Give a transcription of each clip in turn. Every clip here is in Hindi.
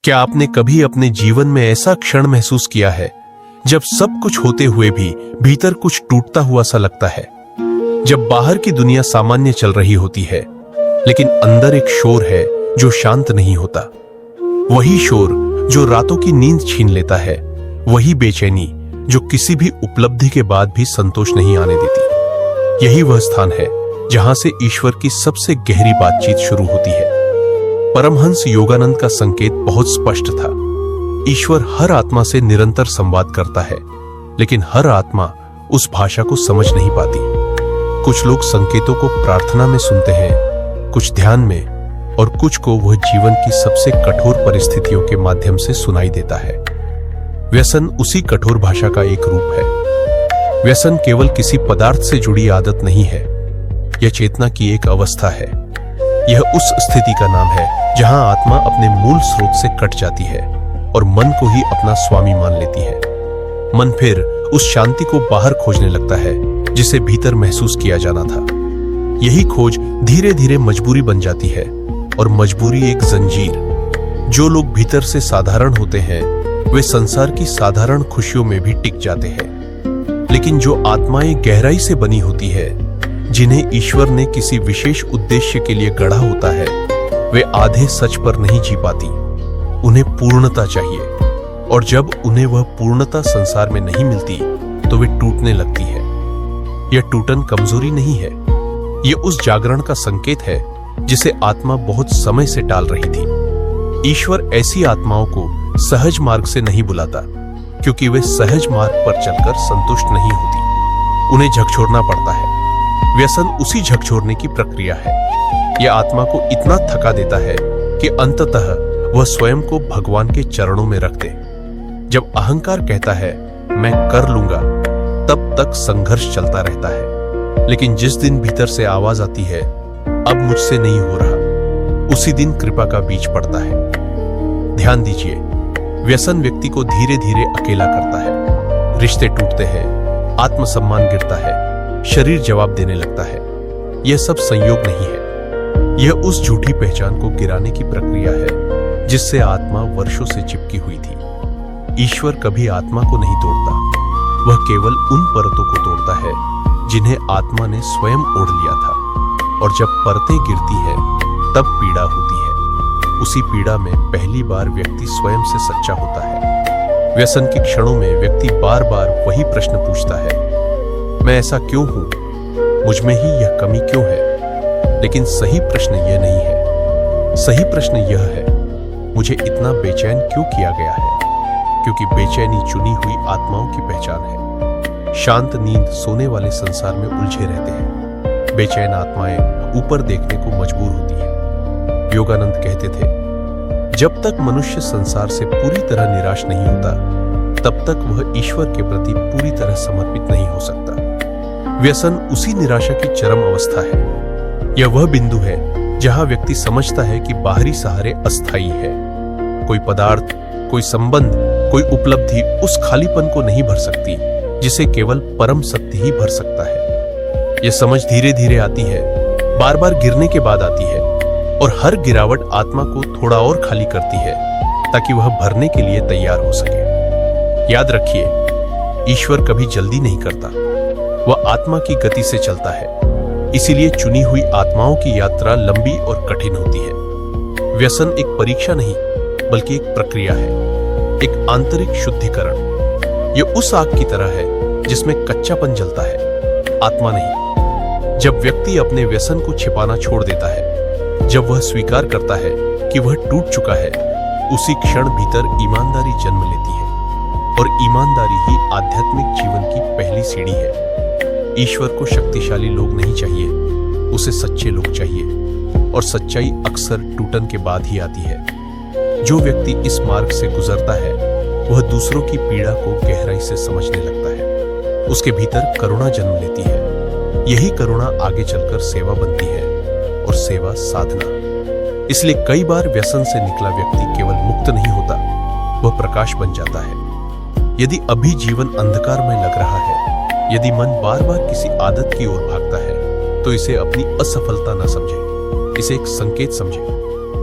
क्या आपने कभी अपने जीवन में ऐसा क्षण महसूस किया है जब सब कुछ होते हुए भी भीतर कुछ टूटता हुआ सा लगता है? जब बाहर की दुनिया सामान्य चल रही होती है, लेकिन अंदर एक शोर है जो शांत नहीं होता। वही शोर जो रातों की नींद छीन लेता है, वही बेचैनी जो किसी भी उपलब्धि के बाद भी संतोष नहीं आने देती। यही वह स्थान है जहां से ईश्वर की सबसे गहरी बातचीत शुरू होती है। परमहंस योगानंद का संकेत बहुत स्पष्ट था। ईश्वर हर आत्मा से निरंतर संवाद करता है, लेकिन हर आत्मा उस भाषा को समझ नहीं पाती। कुछ लोग संकेतों को प्रार्थना में सुनते हैं, कुछ ध्यान में, और कुछ को वह जीवन की सबसे कठोर परिस्थितियों के माध्यम से सुनाई देता है। व्यसन उसी कठोर भाषा का एक रूप है। व्यसन केवल किसी पदार्थ से जुड़ी आदत नहीं है, यह चेतना की एक अवस्था है। यह उस स्थिति का नाम है जहां आत्मा अपने मूल स्रोत से कट जाती है और मन को ही अपना स्वामी मान लेती है। मन फिर उस शांति को बाहर खोजने लगता है जिसे भीतर महसूस किया जाना था। यही खोज धीरे धीरे मजबूरी बन जाती है, और मजबूरी एक जंजीर। जो लोग भीतर से साधारण होते हैं वे संसार की साधारण खुशियों में भी टिक जाते हैं, लेकिन जो आत्माएं गहराई से बनी होती है, जिन्हें ईश्वर ने किसी विशेष उद्देश्य के लिए गढ़ा होता है, वे आधे सच पर नहीं जी पाती। उन्हें पूर्णता चाहिए, और जब उन्हें वह पूर्णता संसार में नहीं मिलती तो वे टूटने लगती है। यह टूटन कमजोरी नहीं है, यह उस जागरण का संकेत है जिसे आत्मा बहुत समय से टाल रही थी। ईश्वर ऐसी आत्माओं को सहज मार्ग से नहीं बुलाता, क्योंकि वे सहज मार्ग पर चलकर संतुष्ट नहीं होती। उन्हें झकझोरना पड़ता है। व्यसन उसी झकझोरने की प्रक्रिया है। यह आत्मा को इतना थका देता है कि अंततः वह स्वयं को भगवान के चरणों में रख दे। जब अहंकार कहता है मैं कर लूंगा, तब तक संघर्ष चलता रहता है, लेकिन जिस दिन भीतर से आवाज आती है अब मुझसे नहीं हो रहा, उसी दिन कृपा का बीज पड़ता है। ध्यान दीजिए, व्यसन व्यक्ति को धीरे धीरे अकेला करता है। रिश्ते टूटते हैं, आत्मसम्मान गिरता है, शरीर जवाब देने लगता है। यह सब संयोग नहीं है, यह उस झूठी पहचान को गिराने की प्रक्रिया है जिससे आत्मा वर्षों से चिपकी हुई थी। ईश्वर कभी आत्मा को नहीं तोड़ता, वह केवल उन परतों को तोड़ता है जिन्हें आत्मा ने स्वयं ओढ़ लिया था। और जब परतें गिरती हैं, तब पीड़ा होती है। उसी पीड़ा में पहली बार व्यक्ति स्वयं से सच्चा होता है। व्यसन के क्षणों में व्यक्ति बार बार वही प्रश्न पूछता है, मैं ऐसा क्यों हूं? मुझ में ही यह कमी क्यों है? लेकिन सही प्रश्न यह नहीं है। सही प्रश्न यह है, मुझे इतना बेचैन क्यों किया गया है? क्योंकि बेचैनी चुनी हुई आत्माओं की पहचान है। शांत नींद सोने वाले संसार में उलझे रहते हैं। बेचैन आत्माएं ऊपर देखने को मजबूर होती हैं। योगानंद कहते थे, जब तक मनुष्य संसार से पूरी तरह निराश नहीं होता, तब तक वह ईश्वर के प्रति पूरी तरह समर्पित नहीं हो सकता। व्यसन उसी निराशा की चरम अवस्था है। यह वह बिंदु है जहां व्यक्ति समझता है कि बाहरी सहारे अस्थायी है। कोई पदार्थ, कोई संबंध, कोई उपलब्धि उस खालीपन को नहीं भर सकती जिसे केवल परम सत्य ही भर सकता है। यह समझ धीरे धीरे आती है, बार बार गिरने के बाद आती है, और हर गिरावट आत्मा को थोड़ा और खाली करती है ताकि वह भरने के लिए तैयार हो सके। याद रखिए, ईश्वर कभी जल्दी नहीं करता, वह आत्मा की गति से चलता है। इसीलिए चुनी हुई आत्माओं की यात्रा लंबी और कठिन होती है। व्यसन एक परीक्षा नहीं, बल्कि एक प्रक्रिया है, एक आंतरिक शुद्धिकरण। यह उस आग की तरह है जिसमें कच्चापन जलता है, आत्मा नहीं। जब व्यक्ति अपने व्यसन को छिपाना छोड़ देता है, जब वह स्वीकार करता है कि वह टूट चुका है, उसी क्षण भीतर ईमानदारी जन्म लेती है। और ईमानदारी ही आध्यात्मिक जीवन की पहली सीढ़ी है। ईश्वर को शक्तिशाली लोग नहीं चाहिए, उसे सच्चे लोग चाहिए, और सच्चाई अक्सर टूटन के बाद ही आती है। जो व्यक्ति इस मार्ग से गुजरता है, वह दूसरों की पीड़ा को गहराई से समझने लगता है। उसके भीतर करुणा जन्म लेती है। यही करुणा आगे चलकर सेवा बनती है, और सेवा साधना। इसलिए कई बार व्यसन से निकला व्यक्ति केवल मुक्त नहीं होता, वह प्रकाश बन जाता है। यदि अभी जीवन अंधकार में लग रहा है, यदि मन बार बार किसी आदत की ओर भागता है, तो इसे अपनी असफलता न समझे, इसे एक संकेत समझे,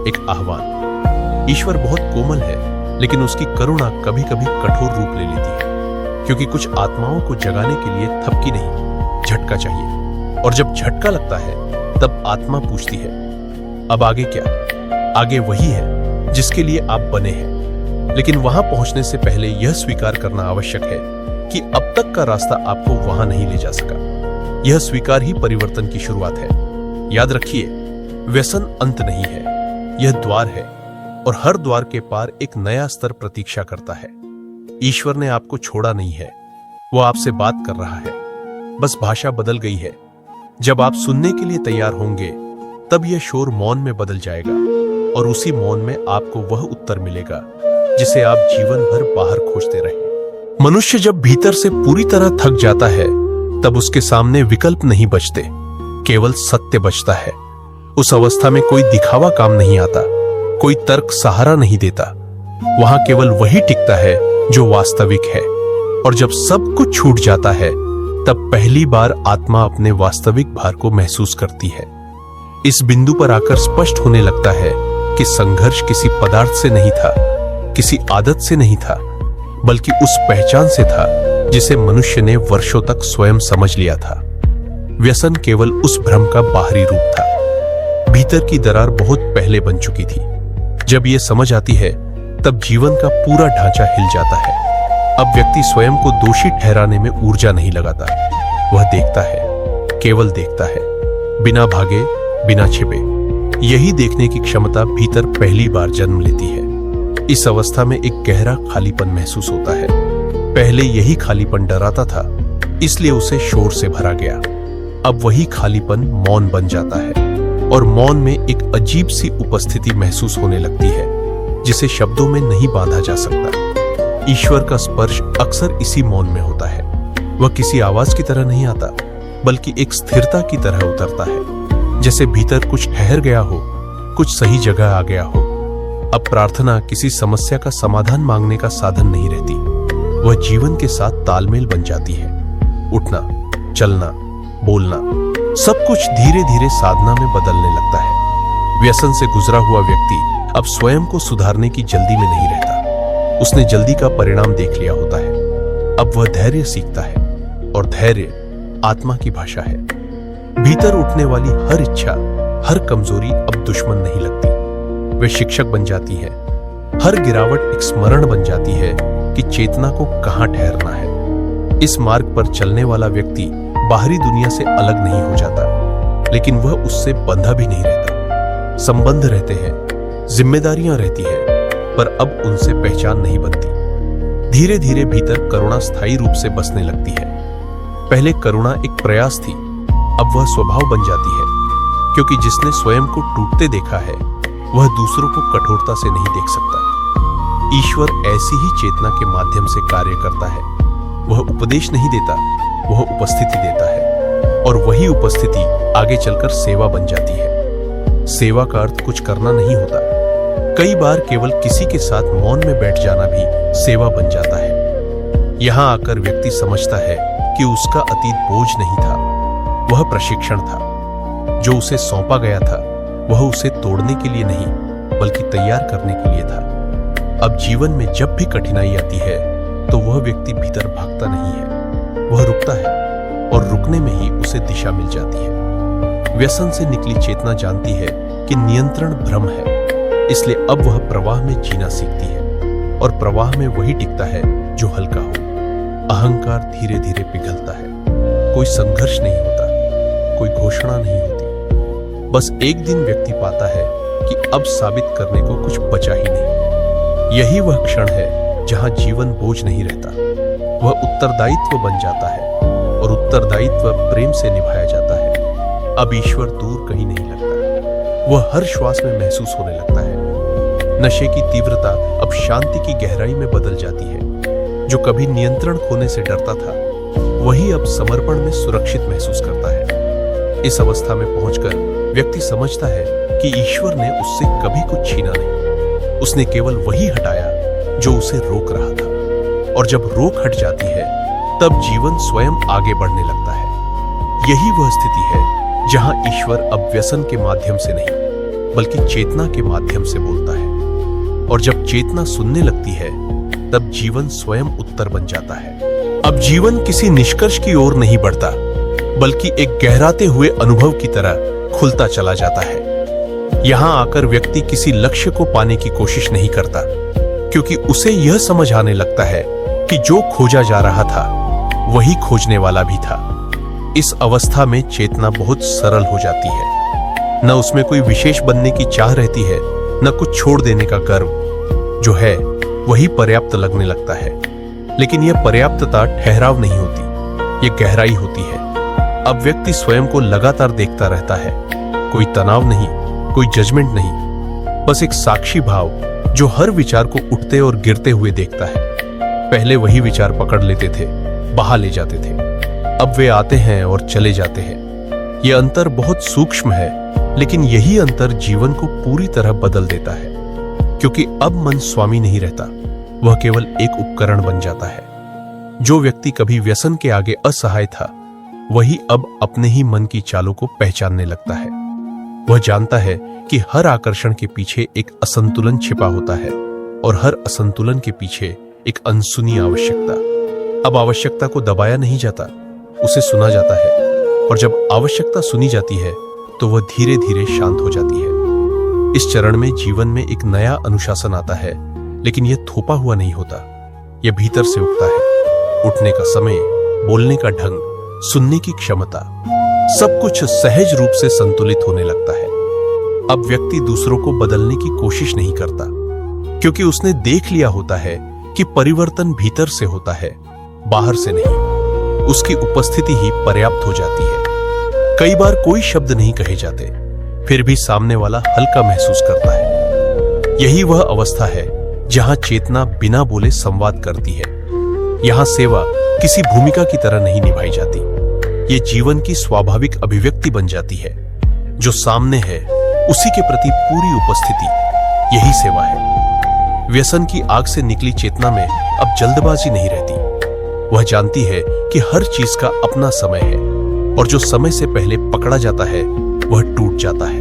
एक आह्वान। ईश्वर बहुत कोमल है, लेकिन उसकी करुणा कभी कभी कठोर रूप ले लेती है, क्योंकि कुछ आत्माओं को जगाने के लिए थपकी नहीं, झटका चाहिए। और जब झटका लगता है तब आत्मा पूछती है, अब आगे क्या? आगे वही है जिसके लिए आप बने हैं। लेकिन वहां पहुंचने से पहले यह स्वीकार करना आवश्यक है कि अब तक का रास्ता आपको वहां नहीं ले जा सका। यह स्वीकार ही परिवर्तन की शुरुआत है। याद रखिए, व्यसन अंत नहीं है, यह द्वार है, और हर द्वार के पार एक नया स्तर प्रतीक्षा करता है। ईश्वर ने आपको छोड़ा नहीं है, वो आपसे बात कर रहा है, बस भाषा बदल गई है। जब आप सुनने के लिए तैयार होंगे, तब यह शोर मौन में बदल जाएगा, और उसी मौन में आपको वह उत्तर मिलेगा जिसे आप जीवन भर बाहर खोजते रहे। मनुष्य जब भीतर से पूरी तरह थक जाता है, तब उसके सामने विकल्प नहीं बचते, केवल सत्य बचता है। उस अवस्था में कोई दिखावा काम नहीं आता, कोई तर्क सहारा नहीं देता। वहां केवल वही टिकता है जो वास्तविक है। और जब सब कुछ छूट जाता है, तब पहली बार आत्मा अपने वास्तविक भार को महसूस करती है। इस बिंदु पर आकर स्पष्ट होने लगता है कि संघर्ष किसी पदार्थ से नहीं था, किसी आदत से नहीं था, बल्कि उस पहचान से था जिसे मनुष्य ने वर्षों तक स्वयं समझ लिया था। व्यसन केवल उस भ्रम का बाहरी रूप था। भीतर की दरार बहुत पहले बन चुकी थी। जब यह समझ आती है, तब जीवन का पूरा ढांचा हिल जाता है। अब व्यक्ति स्वयं को दोषी ठहराने में ऊर्जा नहीं लगाता। वह देखता है, केवल देखता है, बिना भागे, बिना छिपे। यही देखने की क्षमता भीतर पहली बार जन्म लेती है। इस अवस्था में एक गहरा खालीपन महसूस होता है। पहले यही खालीपन डराता था, इसलिए उसे शोर से भरा गया। अब वही खालीपन मौन बन जाता है, और मौन में एक अजीब सी उपस्थिति महसूस होने लगती है, जिसे शब्दों में नहीं बांधा जा सकता। ईश्वर का स्पर्श अक्सर इसी मौन में होता है। वह किसी आवाज की तरह नहीं आता, बल्कि एक स्थिरता की तरह उतरता है, जैसे भीतर कुछ ठहर गया हो, कुछ सही जगह आ गया हो। अब प्रार्थना किसी समस्या का समाधान मांगने का साधन नहीं रहती, वह जीवन के साथ तालमेल बन जाती है। उठना, चलना, बोलना, सब कुछ धीरे धीरे साधना में बदलने लगता है। व्यसन से गुजरा हुआ व्यक्ति अब स्वयं को सुधारने की जल्दी में नहीं रहता। उसने जल्दी का परिणाम देख लिया होता है। अब वह धैर्य सीखता है, और धैर्य आत्मा की भाषा है। भीतर उठने वाली हर इच्छा, हर कमजोरी अब दुश्मन नहीं लगती, वे शिक्षक बन जाती है। हर गिरावट एक स्मरण बन जाती है कि चेतना को कहां ठहरना है। इस मार्ग पर चलने वाला व्यक्ति बाहरी दुनिया से अलग नहीं हो जाता, लेकिन वह उससे बंधा भी नहीं रहता। संबंध रहते हैं, जिम्मेदारियां रहती है, पर अब उनसे पहचान नहीं बनती। धीरे धीरे भीतर करुणा स्थायी रूप से बसने लगती है। पहले करुणा एक प्रयास थी, अब वह स्वभाव बन जाती है, क्योंकि जिसने स्वयं को टूटते देखा है, वह दूसरों को कठोरता से नहीं देख सकता। ईश्वर ऐसी ही चेतना के माध्यम से कार्य करता है। वह उपदेश नहीं देता, वह उपस्थिति देता है, और वही उपस्थिति आगे चलकर सेवा बन जाती है। सेवा का अर्थ कुछ करना नहीं होता। कई बार केवल किसी के साथ मौन में बैठ जाना भी सेवा बन जाता है। यहां आकर व्यक्ति समझता है कि उसका अतीत बोझ नहीं था, वह प्रशिक्षण था। जो उसे सौंपा गया था, वह उसे तोड़ने के लिए नहीं, बल्कि तैयार करने के लिए था। अब जीवन में जब भी कठिनाई आती है, तो वह व्यक्ति भीतर भागता नहीं है, वह रुकता है, और रुकने में ही उसे दिशा मिल जाती है। व्यसन से निकली चेतना जानती है कि नियंत्रण भ्रम है, इसलिए अब वह प्रवाह में जीना सीखती है, और प्रवाह में वही टिकता है जो हल्का हो। अहंकार धीरे धीरे पिघलता है। कोई संघर्ष नहीं होता, कोई घोषणा नहीं होती। बस एक दिन व्यक्ति पाता है कि अब साबित करने को कुछ बचा ही नहीं। यही वह क्षण है जहां जीवन बोझ नहीं रहता, वह उत्तरदायित्व बन जाता है, और उत्तरदायित्व प्रेम से निभाया जाता है। अब ईश्वर दूर कहीं नहीं लगता, वह हर श्वास में महसूस होने लगता है। नशे की तीव्रता अब शांति की गहराई में बदल जाती है। जो कभी नियंत्रण खोने से डरता था, वही अब समर्पण में सुरक्षित महसूस करता है। इस अवस्था में पहुंचकर व्यक्ति समझता है कि ईश्वर ने उससे कभी कुछ छीना नहीं, उसने केवल वही हटाया जो उसे रोक रहा था। और जब रोक हट जाती है, तब जीवन स्वयं आगे बढ़ने लगता है। यही वह स्थिति है जहां ईश्वर अब व्यसन के माध्यम से नहीं, बल्कि चेतना के माध्यम से बोलता है। और जब चेतना सुनने लगती है तब जीवन स्वयं उत्तर बन जाता है। अब जीवन किसी निष्कर्ष की ओर नहीं बढ़ता, बल्कि एक गहराते हुए अनुभव की तरह खुलता चला जाता है। यहां आकर व्यक्ति किसी लक्ष्य को पाने की कोशिश नहीं करता, क्योंकि उसे यह समझ आने लगता है कि जो खोजा जा रहा था वही खोजने वाला भी था। इस अवस्था में चेतना बहुत सरल हो जाती है। न उसमें कोई विशेष बनने की चाह रहती है, न कुछ छोड़ देने का गर्व। जो है वही पर्याप्त लगने लगता है। लेकिन यह पर्याप्तता ठहराव नहीं होती, यह गहराई होती है। अब व्यक्ति स्वयं को लगातार देखता रहता है। कोई तनाव नहीं, कोई जजमेंट नहीं, बस एक साक्षी भाव जो हर विचार को उठते और गिरते हुए देखता है। पहले वही विचार पकड़ लेते थे, बहा ले जाते थे। अब वे आते हैं और चले जाते हैं। यह अंतर बहुत सूक्ष्म है, लेकिन यही अंतर जीवन को पूरी तरह बदल देता है। क्योंकि अब मन स्वामी नहीं रहता, वह केवल एक उपकरण बन जाता है। जो व्यक्ति कभी व्यसन के आगे असहाय था, वही अब अपने ही मन की चालों को पहचानने लगता है। वह जानता है कि हर आकर्षण के पीछे एक असंतुलन छिपा होता है और हर असंतुलन के पीछे एक अनसुनी आवश्यकता। अब आवश्यकता को दबाया नहीं जाता, उसे सुना जाता है। और जब आवश्यकता सुनी जाती है तो वह धीरे धीरे शांत हो जाती है। इस चरण में जीवन में एक नया अनुशासन आता है, लेकिन यह थोपा हुआ नहीं होता। यह भीतर से उठता है। उठने का समय, बोलने का ढंग, सुनने की क्षमता, सब कुछ सहज रूप से संतुलित होने लगता है। अब व्यक्ति दूसरों को बदलने की कोशिश नहीं करता, क्योंकि उसने देख लिया होता है कि परिवर्तन भीतर से होता है, बाहर से नहीं। उसकी उपस्थिति ही पर्याप्त हो जाती है। कई बार कोई शब्द नहीं कहे जाते, फिर भी सामने वाला हल्का महसूस करता है। यही वह अवस्था है जहां चेतना बिना बोले संवाद करती है। यहां सेवा किसी भूमिका की तरह नहीं निभाई जाती, ये जीवन की स्वाभाविक अभिव्यक्ति बन जाती है। जो सामने है उसी के प्रति पूरी उपस्थिति, यही सेवा है। व्यसन की आग से निकली चेतना में अब जल्दबाजी नहीं रहती। वह जानती है कि हर चीज का अपना समय है, और जो समय से पहले पकड़ा जाता है वह टूट जाता है।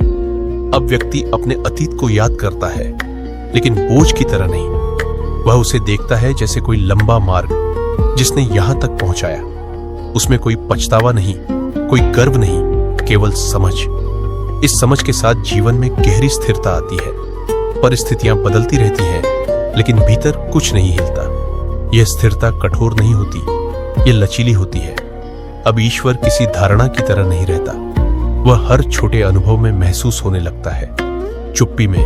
अब व्यक्ति अपने अतीत को याद करता है, लेकिन बोझ की तरह नहीं। वह उसे देखता है जैसे कोई लंबा मार्ग जिसने यहां तक पहुंचाया। उसमें कोई पछतावा नहीं, कोई गर्व नहीं, केवल समझ। इस समझ के साथ जीवन में गहरी स्थिरता आती है। परिस्थितियां बदलती रहती हैं, लेकिन भीतर कुछ नहीं हिलता। यह स्थिरता कठोर नहीं होती, यह लचीली होती है। अब ईश्वर किसी धारणा की तरह नहीं रहता, वह हर छोटे अनुभव में महसूस होने लगता है। चुप्पी में,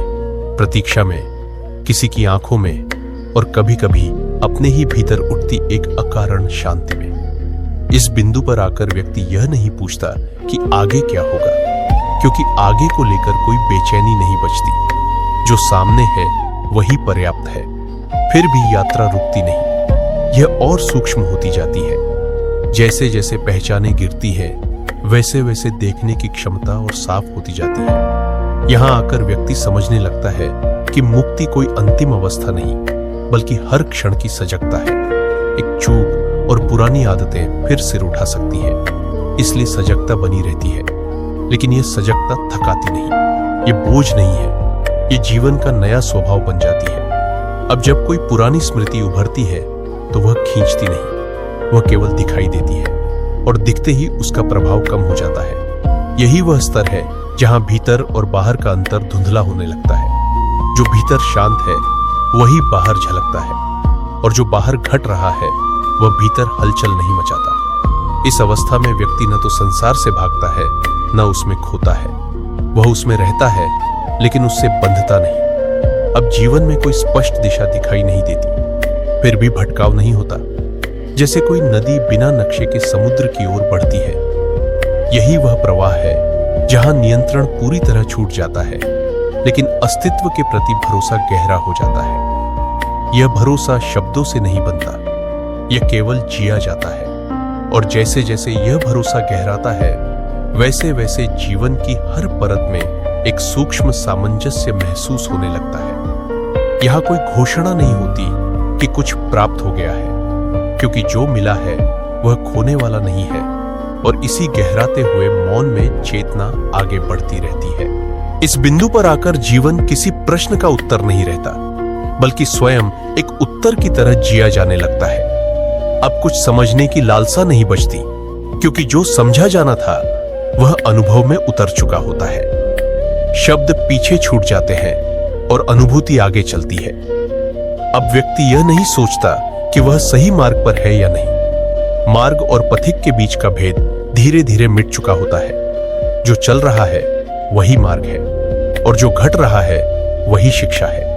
प्रतीक्षा में, किसी की आंखों में, और कभी कभी अपने ही भीतर उठती एक अकारण शांति में। इस बिंदु पर आकर व्यक्ति यह नहीं पूछता कि आगे क्या होगा, क्योंकि आगे को लेकर कोई बेचैनी नहीं बचती। जो सामने है वही पर्याप्त है। फिर भी यात्रा रुकती नहीं, यह और सूक्ष्म होती जाती है। जैसे जैसे पहचाने गिरती है, वैसे वैसे देखने की क्षमता और साफ होती जाती है। यहां आकर व्यक्ति समझने लगता है कि मुक्ति कोई अंतिम अवस्था नहीं, बल्कि हर क्षण की सजगता है। एक चूक और पुरानी आदतें फिर सिर उठा सकती है, इसलिए सजगता बनी रहती है। लेकिन यह सजगता थकाती नहीं, ये बोझ नहीं है, ये जीवन का नया स्वभाव बन जाती है। अब जब कोई पुरानी स्मृति उभरती है तो वह खींचती नहीं, वह केवल दिखाई देती है, और दिखते ही उसका प्रभाव कम हो जाता है। यही वह स्तर है जहां भीतर और बाहर का अंतर धुंधला होने लगता है। जो भीतर शांत है वही बाहर झलकता है, और जो बाहर घट रहा है वह भीतर हलचल नहीं मचाता। इस अवस्था में व्यक्ति न तो संसार से भागता है, न उसमें खोता है। वह उसमें रहता है, लेकिन उससे बंधता नहीं। अब जीवन में कोई स्पष्ट दिशा दिखाई नहीं देती, फिर भी भटकाव नहीं होता। जैसे कोई नदी बिना नक्शे के समुद्र की ओर बढ़ती है। यही वह प्रवाह है जहां नियंत्रण पूरी तरह छूट जाता है, लेकिन अस्तित्व के प्रति भरोसा गहरा हो जाता है। यह भरोसा शब्दों से नहीं बनता, यह केवल जिया जाता है। और जैसे जैसे यह भरोसा गहराता है, वैसे वैसे जीवन की हर परत में एक सूक्ष्म सामंजस्य महसूस होने लगता है। यहां कोई घोषणा नहीं होती कि कुछ प्राप्त हो गया है, क्योंकि जो मिला है वह खोने वाला नहीं है। और इसी गहराते हुए मौन में चेतना आगे बढ़ती रहती है। इस बिंदु पर आकर जीवन किसी प्रश्न का उत्तर नहीं रहता, बल्कि स्वयं एक उत्तर की तरह जिया जाने लगता है। अब कुछ समझने की लालसा नहीं बचती, क्योंकि जो समझा जाना था वह अनुभव में उतर चुका होता है। शब्द पीछे छूट जाते हैं और अनुभूति आगे चलती है। अब व्यक्ति यह नहीं सोचता कि वह सही मार्ग पर है या नहीं। मार्ग और पथिक के बीच का भेद धीरे धीरे मिट चुका होता है। जो चल रहा है वही मार्ग है और जो घट रहा है वही शिक्षा है।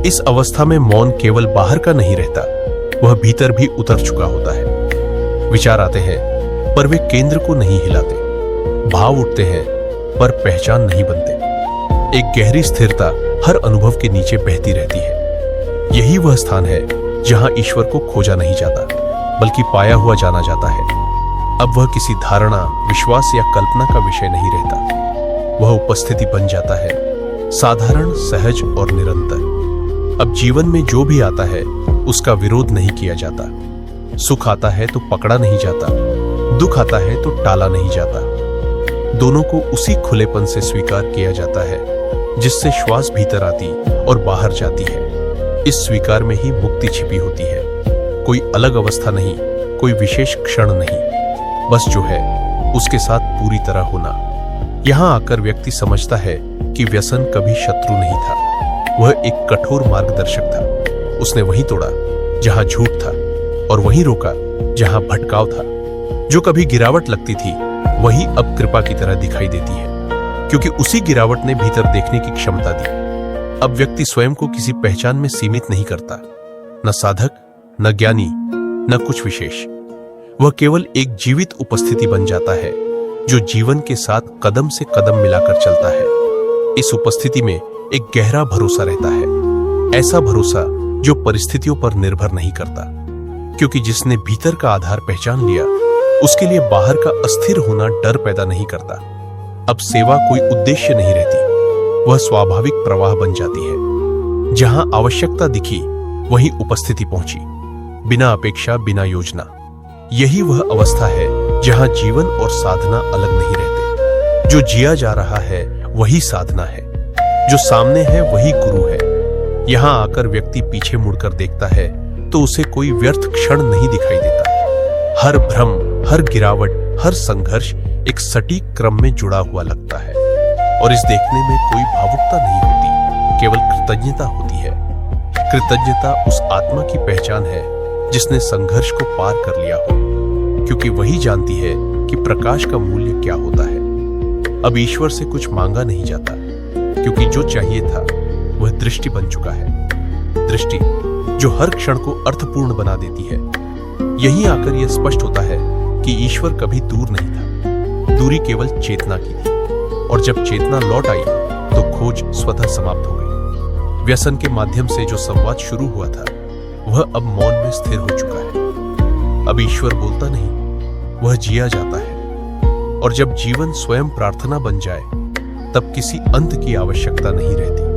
इस अवस्था में मौन केवल बाहर का नहीं रहता, वह भीतर भी उतर चुका होता है। विचार आते हैं पर वे केंद्र को नहीं हिलाते, भाव उठते हैं पर पहचान नहीं बनते। एक गहरी स्थिरता हर अनुभव के नीचे बहती रहती है। यही वह स्थान है जहां ईश्वर को खोजा नहीं जाता, बल्कि पाया हुआ जाना जाता है। अब वह किसी धारणा, विश्वास या कल्पना का विषय नहीं रहता, वह उपस्थिति बन जाता है, साधारण, सहज और निरंतर। अब जीवन में जो भी आता है उसका विरोध नहीं किया जाता। सुख आता है तो पकड़ा नहीं जाता, दुख आता है तो टाला नहीं जाता। दोनों को उसी खुलेपन से स्वीकार किया जाता है जिससे श्वास भीतर आती और बाहर जाती है। इस स्वीकार में ही मुक्ति छिपी होती है। कोई अलग अवस्था नहीं, कोई विशेष क्षण नहीं, बस जो है उसके साथ पूरी तरह होना। यहां आकर व्यक्ति समझता है कि व्यसन कभी शत्रु नहीं था, वह एक कठोर मार्गदर्शक था। उसने वहीं तोड़ा जहां झूठ था और वहीं रोका जहां भटकाव था। जो कभी गिरावट लगती थी वही अब कृपा की तरह दिखाई देती है, क्योंकि उसी गिरावट ने भीतर देखने की क्षमता दी। अब व्यक्ति स्वयं को किसी पहचान में सीमित नहीं करता, न साधक, न ज्ञानी, न कुछ विशेष। वह केवल एक जीवित उपस्थिति बन जाता है जो जीवन के साथ कदम से कदम मिलाकर चलता है। इस उपस्थिति में एक गहरा भरोसा रहता है, ऐसा भरोसा जो परिस्थितियों पर निर्भर नहीं करता, क्योंकि जिसने भीतर का आधार पहचान लिया उसके लिए बाहर का अस्थिर होना डर पैदा नहीं करता। अब सेवा कोई उद्देश्य नहीं रहती, वह स्वाभाविक प्रवाह बन जाती है। जहां आवश्यकता दिखी वहीं उपस्थिति पहुंची, बिना अपेक्षा, बिना योजना। यही वह अवस्था है जहां जीवन और साधना अलग नहीं रहते। जो जिया जा रहा है वही साधना है, जो सामने है वही गुरु है। यहां आकर व्यक्ति पीछे मुड़कर देखता है तो उसे कोई व्यर्थ क्षण नहीं दिखाई देता। हर भ्रम, हर गिरावट, हर संघर्ष एक सटीक क्रम में जुड़ा हुआ लगता है। और इस देखने में कोई भावुकता नहीं होती, केवल कृतज्ञता होती है। कृतज्ञता उस आत्मा की पहचान है जिसने संघर्ष को पार कर लिया हो, क्योंकि वही जानती है कि प्रकाश का मूल्य क्या होता है। अब ईश्वर से कुछ मांगा नहीं जाता, क्योंकि जो चाहिए था वह दृष्टि बन चुका है। दृष्टि जो हर क्षण को अर्थपूर्ण बना देती है। यहीं आकर यह स्पष्ट होता है कि ईश्वर कभी दूर नहीं था, दूरी केवल चेतना की थी। और जब चेतना लौट आई तो खोज स्वतः समाप्त हो गई। व्यसन के माध्यम से जो संवाद शुरू हुआ था वह अब मौन में स्थिर हो चुका है। अब ईश्वर बोलता नहीं, वह जिया जाता है। और जब जीवन स्वयं प्रार्थना बन जाए तब किसी अंत की आवश्यकता नहीं रहती।